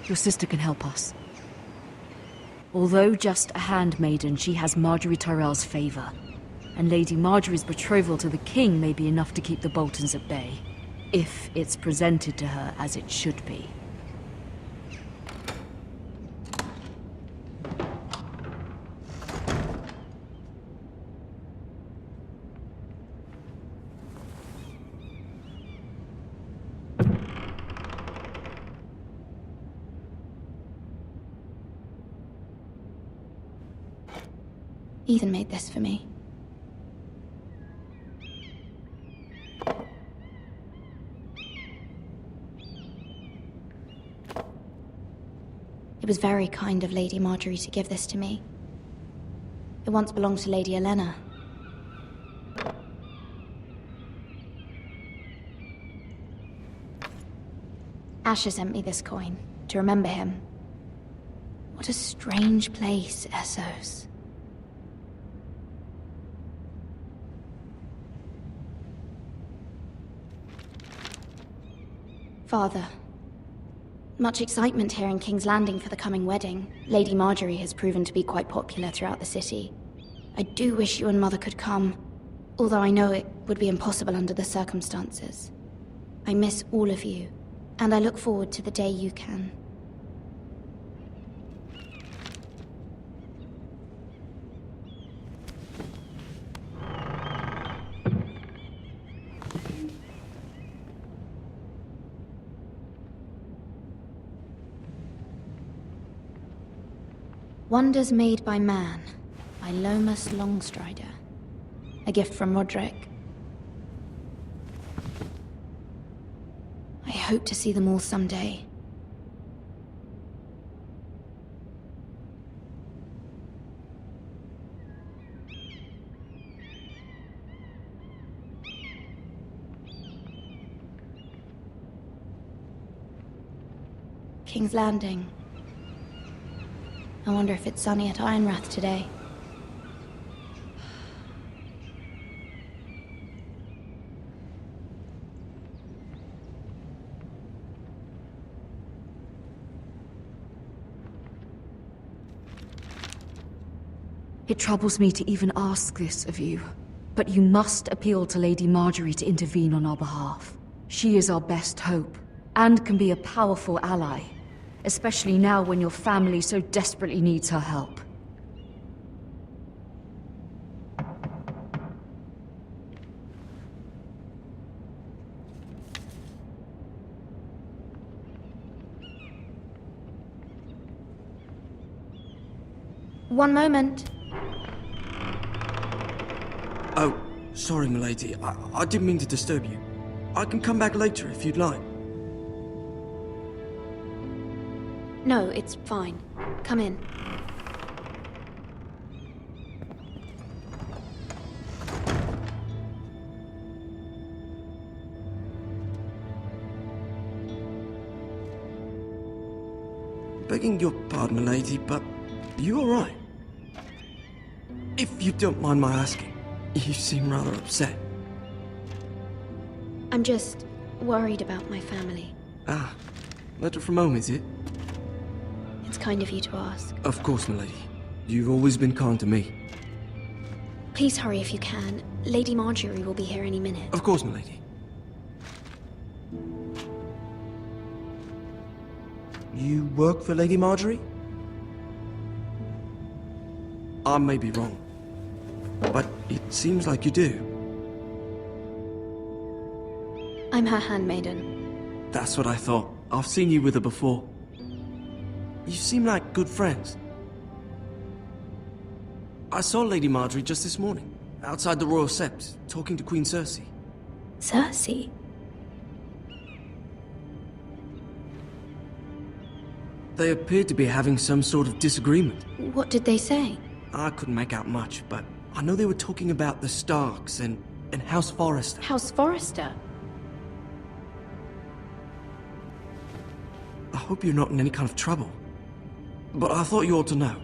Your sister can help us. Although just a handmaiden, she has Marjorie Tyrell's favor. And Lady Marjorie's betrothal to the king may be enough to keep the Boltons at bay. If it's presented to her as it should be. Ethan made this for me. It was very kind of Lady Marjorie to give this to me. It once belonged to Lady Elena. Asher sent me this coin, to remember him. What a strange place, Essos. Father. Much excitement here in King's Landing for the coming wedding. Lady Marjorie has proven to be quite popular throughout the city. I do wish you and Mother could come, although I know it would be impossible under the circumstances. I miss all of you, and I look forward to the day you can. Wonders Made by Man, by Lomas Longstrider. A gift from Roderick. I hope to see them all someday. King's Landing. I wonder if it's sunny at Ironrath today. It troubles me to even ask this of you, but you must appeal to Lady Marjorie to intervene on our behalf. She is our best hope, and can be a powerful ally. Especially now when your family so desperately needs her help. One moment. Oh, sorry, milady. I didn't mean to disturb you. I can come back later if you'd like. No, it's fine. Come in. Begging your pardon, milady, but you all right? If you don't mind my asking, you seem rather upset. I'm just worried about my family. Ah, letter from home, is it? It's kind of you to ask. Of course, milady. You've always been kind to me. Please hurry if you can. Lady Marjorie will be here any minute. Of course, milady. You work for Lady Marjorie? I may be wrong, but it seems like you do. I'm her handmaiden. That's what I thought. I've seen you with her before. You seem like good friends. I saw Lady Marjorie just this morning, outside the Royal Sept, talking to Queen Cersei. Cersei? They appeared to be having some sort of disagreement. What did they say? I couldn't make out much, but I know they were talking about the Starks and House Forrester. House Forrester? I hope you're not in any kind of trouble. But I thought you ought to know.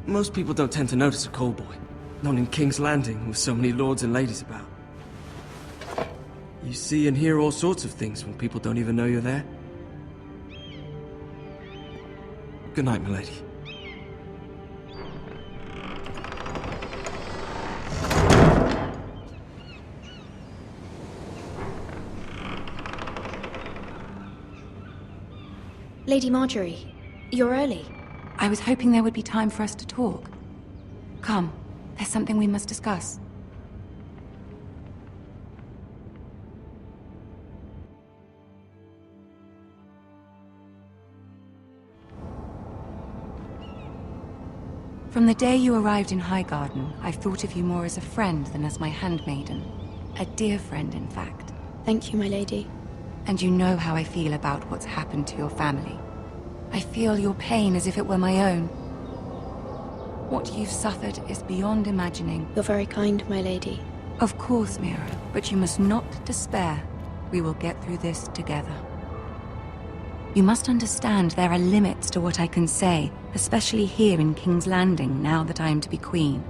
Most people don't tend to notice a call boy. Not in King's Landing, with so many lords and ladies about. You see and hear all sorts of things when people don't even know you're there. Good night, milady. Lady Marjorie, you're early. I was hoping there would be time for us to talk. Come, there's something we must discuss. From the day you arrived in Highgarden, I've thought of you more as a friend than as my handmaiden. A dear friend, in fact. Thank you, my lady. And you know how I feel about what's happened to your family. I feel your pain as if it were my own. What you've suffered is beyond imagining. You're very kind, my lady. Of course, Mira, but you must not despair. We will get through this together. You must understand there are limits to what I can say, especially here in King's Landing, now that I am to be queen.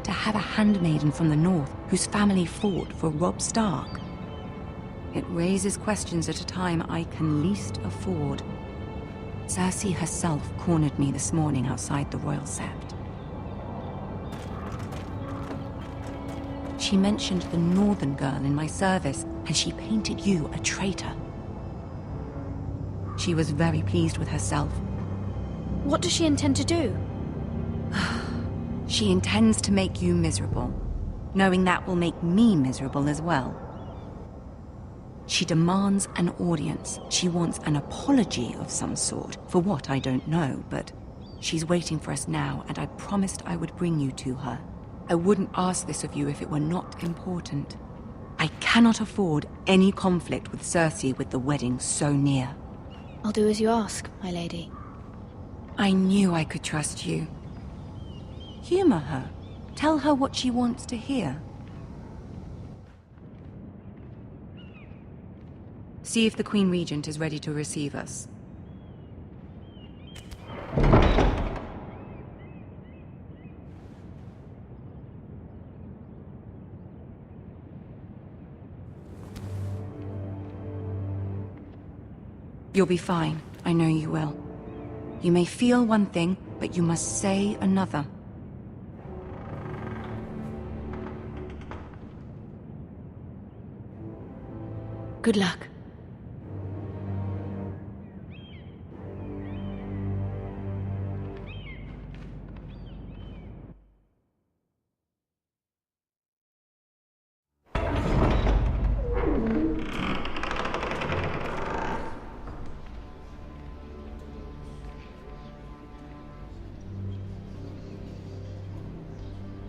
To have a handmaiden from the north whose family fought for Robb Stark. It raises questions at a time I can least afford. Cersei herself cornered me this morning outside the Royal Sept. She mentioned the northern girl in my service, and she painted you a traitor. She was very pleased with herself. What does she intend to do? She intends to make you miserable, knowing that will make me miserable as well. She demands an audience. She wants an apology of some sort, for what I don't know, but she's waiting for us now, and I promised I would bring you to her. I wouldn't ask this of you if it were not important. I cannot afford any conflict with Cersei with the wedding so near. I'll do as you ask, my lady. I knew I could trust you. Humor her. Tell her what she wants to hear. See if the Queen Regent is ready to receive us. You'll be fine. I know you will. You may feel one thing, but you must say another. Good luck.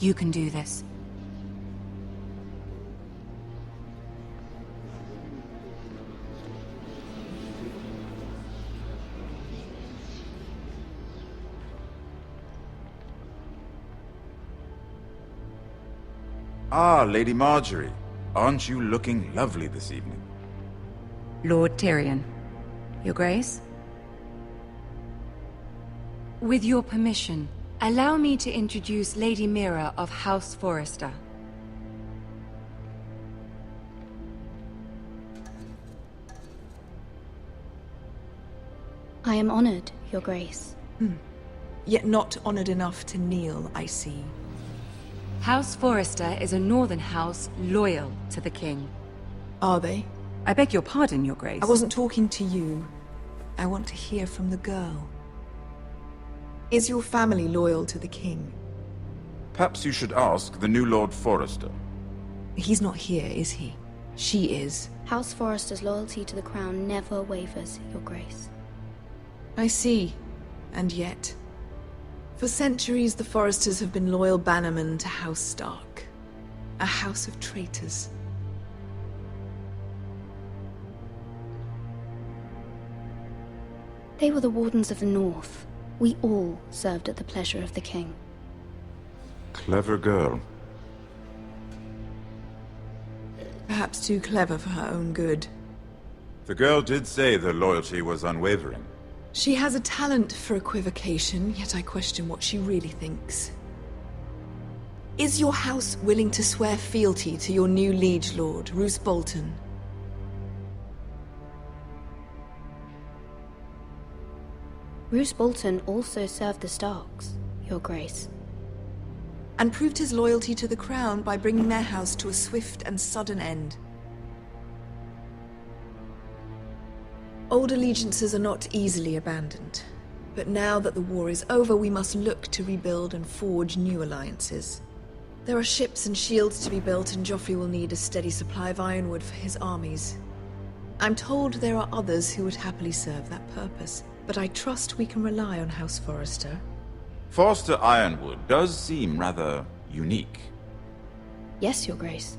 You can do this. Ah, Lady Marjorie. Aren't you looking lovely this evening? Lord Tyrion. Your Grace? With your permission, allow me to introduce Lady Mira of House Forrester. I am honored, Your Grace. Yet not honored enough to kneel, I see. House Forrester is a northern house loyal to the king. Are they? I beg your pardon, Your Grace. I wasn't talking to you. I want to hear from the girl. Is your family loyal to the king? Perhaps you should ask the new Lord Forrester. He's not here, is he? She is. House Forrester's loyalty to the crown never wavers, Your Grace. I see. And yet... For centuries, the Forresters have been loyal bannermen to House Stark. A house of traitors. They were the Wardens of the North. We all served at the pleasure of the king. Clever girl. Perhaps too clever for her own good. The girl did say their loyalty was unwavering. She has a talent for equivocation, yet I question what she really thinks. Is your house willing to swear fealty to your new liege lord, Roose Bolton? Roose Bolton also served the Starks, Your Grace. And proved his loyalty to the crown by bringing their house to a swift and sudden end. Old allegiances are not easily abandoned. But now that the war is over, we must look to rebuild and forge new alliances. There are ships and shields to be built, and Joffrey will need a steady supply of ironwood for his armies. I'm told there are others who would happily serve that purpose, but I trust we can rely on House Forrester. Forster Ironwood does seem rather unique. Yes, Your Grace.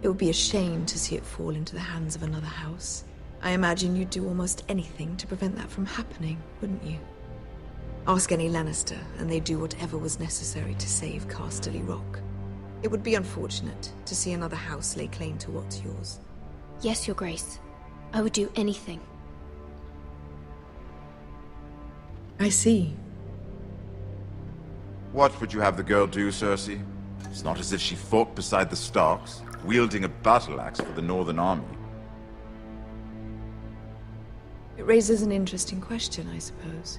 It would be a shame to see it fall into the hands of another house. I imagine you'd do almost anything to prevent that from happening, wouldn't you? Ask any Lannister, and they'd do whatever was necessary to save Casterly Rock. It would be unfortunate to see another house lay claim to what's yours. Yes, Your Grace. I would do anything. I see. What would you have the girl do, Cersei? It's not as if she fought beside the Starks, wielding a battle axe for the Northern Army. It raises an interesting question, I suppose.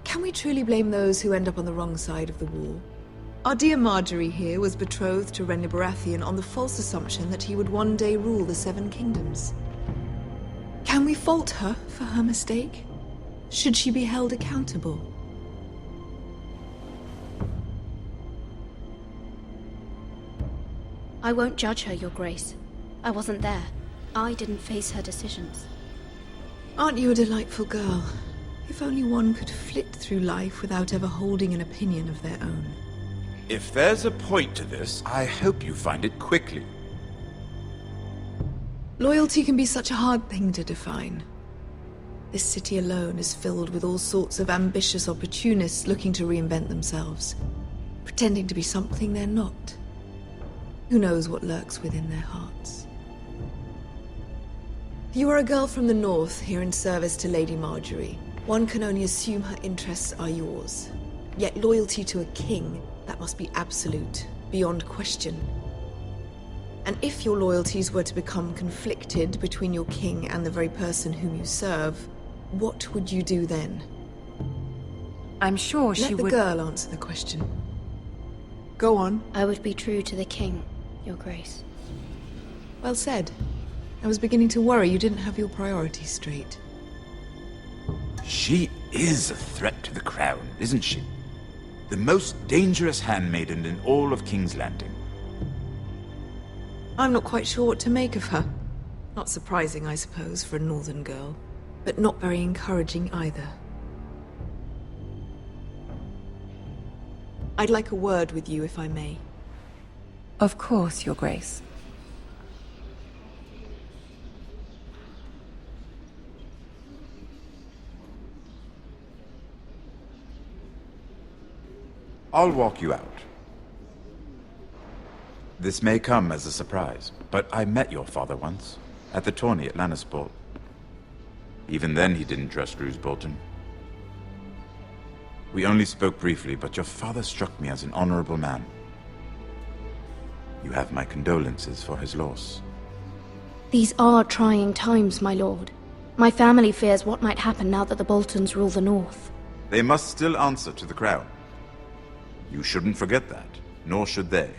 Can we truly blame those who end up on the wrong side of the war? Our dear Marjorie here was betrothed to Renly Baratheon on the false assumption that he would one day rule the Seven Kingdoms. Can we fault her for her mistake? Should she be held accountable? I won't judge her, Your Grace. I wasn't there. I didn't face her decisions. Aren't you a delightful girl? If only one could flit through life without ever holding an opinion of their own. If there's a point to this, I hope you find it quickly. Loyalty can be such a hard thing to define. This city alone is filled with all sorts of ambitious opportunists looking to reinvent themselves, pretending to be something they're not. Who knows what lurks within their hearts? You are a girl from the north, here in service to Lady Marjorie. One can only assume her interests are yours. Yet loyalty to a king, that must be absolute, beyond question. And if your loyalties were to become conflicted between your king and the very person whom you serve, what would you do then? I'm sure she Let the would... girl answer the question. Go on. I would be true to the king, Your Grace. Well said. I was beginning to worry you didn't have your priorities straight. She is a threat to the crown, isn't she? The most dangerous handmaiden in all of King's Landing. I'm not quite sure what to make of her. Not surprising, I suppose, for a northern girl, but not very encouraging either. I'd like a word with you, if I may. Of course, Your Grace. I'll walk you out. This may come as a surprise, but I met your father once, at the tourney at Lannisport. Even then he didn't trust Roose Bolton. We only spoke briefly, but your father struck me as an honorable man. You have my condolences for his loss. These are trying times, my lord. My family fears what might happen now that the Boltons rule the north. They must still answer to the crown. You shouldn't forget that, nor should they.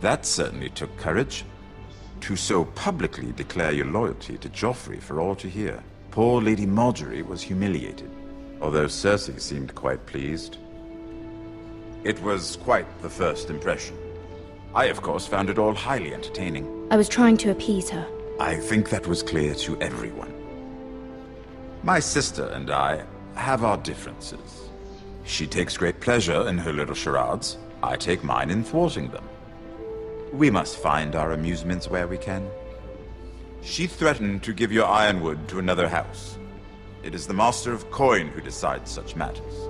That certainly took courage. To so publicly declare your loyalty to Joffrey for all to hear. Poor Lady Marjorie was humiliated, although Cersei seemed quite pleased. It was quite the first impression. I, of course, found it all highly entertaining. I was trying to appease her. I think that was clear to everyone. My sister and I have our differences. She takes great pleasure in her little charades. I take mine in thwarting them. We must find our amusements where we can. She threatened to give your ironwood to another house. It is the Master of Coin who decides such matters.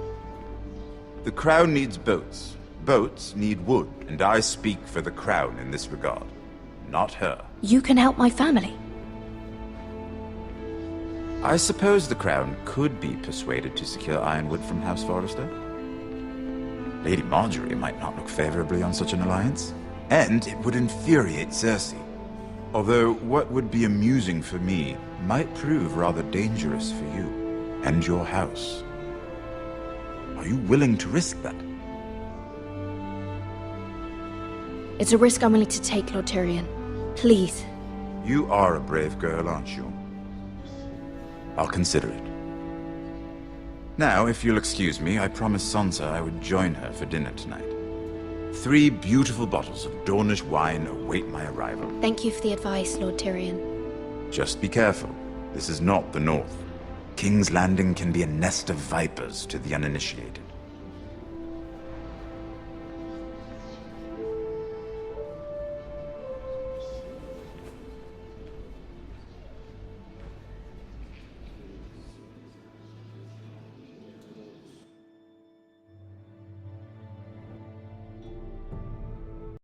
The crown needs boats. Boats need wood, and I speak for the crown in this regard, not her. You can help my family. I suppose the crown could be persuaded to secure ironwood from House Forrester. Lady Marjorie might not look favorably on such an alliance, and it would infuriate Cersei. Although what would be amusing for me might prove rather dangerous for you and your house. Are you willing to risk that? It's a risk I'm willing to take, Lord Tyrion. Please. You are a brave girl, aren't you? I'll consider it. Now, if you'll excuse me, I promised Sansa I would join her for dinner tonight. 3 beautiful bottles of Dornish wine await my arrival. Thank you for the advice, Lord Tyrion. Just be careful. This is not the North. King's Landing can be a nest of vipers to the uninitiated.